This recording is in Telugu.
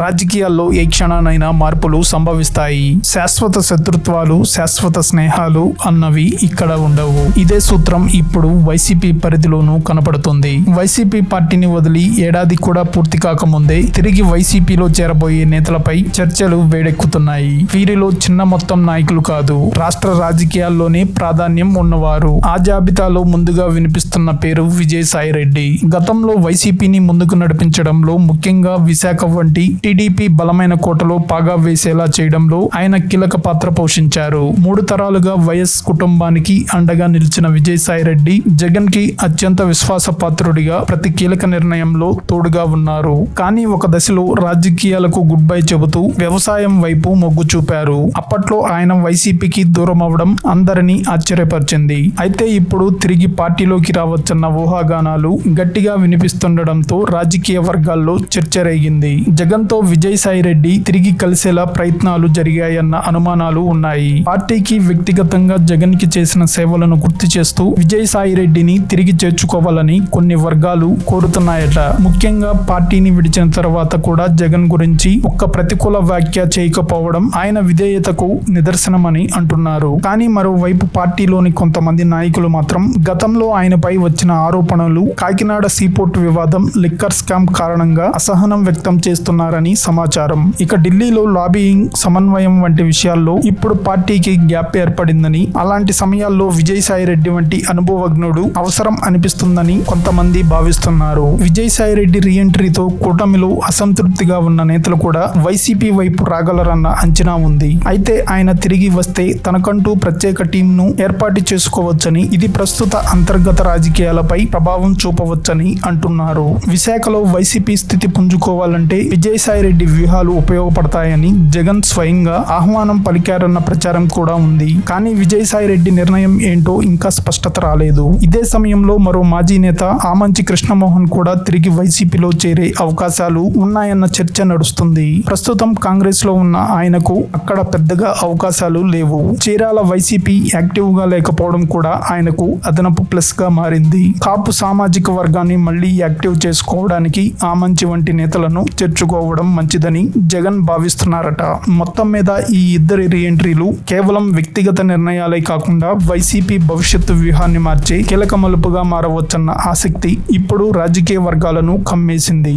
రాజకీయాల్లో ఏ క్షణానైనా మార్పులు సంభవిస్తాయి. శాశ్వత శత్రుత్వాలు, శాశ్వత స్నేహాలు అన్నవి ఇక్కడ ఉండవు. ఇదే సూత్రం ఇప్పుడు వైసీపీ పరిధిలోనూ కనపడుతుంది. వైసీపీ పార్టీని వదిలి ఏడాది కూడా పూర్తి కాకముందే తిరిగి వైసీపీలో చేరబోయే నేతలపై చర్చలు వేడెక్కుతున్నాయి. వీరిలో చిన్న మొత్తం నాయకులు కాదు, రాష్ట్ర రాజకీయాల్లోనే ప్రాధాన్యం ఉన్నవారు. ఆ జాబితాలో ముందుగా వినిపిస్తున్న పేరు విజయసాయిరెడ్డి. గతంలో వైసీపీని ముందుకు నడిపించడంలో, ముఖ్యంగా విశాఖ వంటి టీడీపీ బలమైన కోటలో పాగా వేసేలా చేయడంలో ఆయన కీలక పాత్ర పోషించారు. 3 తరాలుగా వైఎస్ కుటుంబానికి అండగా నిలిచిన విజయసాయిరెడ్డి జగన్ కి అత్యంత విశ్వాసపాత్రుడిగా ప్రతి కీలక నిర్ణయంలో తోడుగా ఉన్నారు. కానీ ఒక దశలో రాజకీయాలకు గుడ్ బై చెబుతూ వ్యవసాయం వైపు మొగ్గు చూపారు. అప్పట్లో ఆయన వైసీపీకి దూరం అవడం అందరినీ ఆశ్చర్యపరిచింది. అయితే ఇప్పుడు తిరిగి పార్టీలోకి రావచ్చన్న ఊహాగానాలు గట్టిగా వినిపిస్తుండడంతో రాజకీయ వర్గాల్లో చర్చ రేగింది. జగన్ తో విజయసాయిరెడ్డి తిరిగి కలిసేలా ప్రయత్నాలు జరిగాయన్న అనుమానాలు ఉన్నాయి. పార్టీకి, వ్యక్తిగతంగా జగన్ కి చేసిన సేవలను గుర్తు చేస్తూ విజయసాయిరెడ్డిని తిరిగి చేర్చుకోవాలని కొన్ని వర్గాలు కోరుతున్నాయట. ముఖ్యంగా పార్టీని విడిచిన తర్వాత కూడా జగన్ గురించి ఒక్క ప్రతికూల వ్యాఖ్య చేయకపోవడం ఆయన విధేయతకు నిదర్శనమని అంటున్నారు. కానీ మరోవైపు పార్టీలోని కొంతమంది నాయకులు మాత్రం గతంలో ఆయనపై వచ్చిన ఆరోపణలు, కాకినాడ సీపోర్ట్ వివాదం, లిక్కర్ స్కామ్ కారణంగా అసహనం వ్యక్తం చేస్తున్నారని సమాచారం. ఇక ఢిల్లీలో లాబియింగ్, సమన్వయం వంటి విషయాల్లో ఇప్పుడు పార్టీకి గ్యాప్ ఏర్పడిందని, అలాంటి సమయాల్లో విజయసాయిరెడ్డి వంటి అనుభవజ్ఞుడు అవసరం అనిపిస్తుందని కొంతమంది భావిస్తున్నారు. విజయసాయిరెడ్డి రీఎంట్రీతో కూటమిలో అసంతృప్తిగా ఉన్న నేతలు కూడా వైసీపీ వైపు రాగలరన్న అంచనా ఉంది. అయితే ఆయన తిరిగి వస్తే తనకంటూ ప్రత్యేక టీంను ఏర్పాటు చేసుకోవచ్చని, ఇది ప్రస్తుత అంతర్గత రాజకీయాలపై ప్రభావం చూపవచ్చని అంటున్నారు. విశాఖలో వైసీపీ స్థితి పుంజుకోవాలంటే విజయసాయిరెడ్డి వ్యూహాలు ఉపయోగపడతాయని జగన్ స్వయంగా ఆహ్వానం పలికారన్న ప్రచారం కూడా ఉంది. కానీ విజయసాయిరెడ్డి నిర్ణయం ఏంటో ఇంకా స్పష్టత రాలేదు. ఇదే సమయంలో మరో మాజీ నేత ఆమంచి కృష్ణమోహన్ కూడా తిరిగి వైసీపీలో చేరే అవకాశాలు ఉన్నాయన్న చర్చ నడుస్తుంది. ప్రస్తుతం కాంగ్రెస్ లో ఉన్న ఆయనకు అక్కడ పెద్దగా అవకాశాలు లేవు. చీరాల వైసీపీ యాక్టివ్ గా లేకపోవడం కూడా ఆయనకు అదనపు ప్లస్ గా మారింది. కాపు సామాజిక వర్గాన్ని మళ్లీ యాక్టివ్ చేసుకోవడానికి ఆమంచి వంటి నేతలను చేర్చుకోవడం మంచిదని జగన్ భావిస్తున్నారట. మొత్తం మీద ఈ ఇద్దరి రీఎంట్రీలు కేవలం వ్యక్తిగత నిర్ణయాలే కాకుండా వైసీపీ భవిష్యత్తు వ్యూహాన్ని మార్చే కీలక మలుపుగా మారవచ్చన్న ఆసక్తి ఇప్పుడు రాజకీయ వర్గాలను కమ్మేసింది.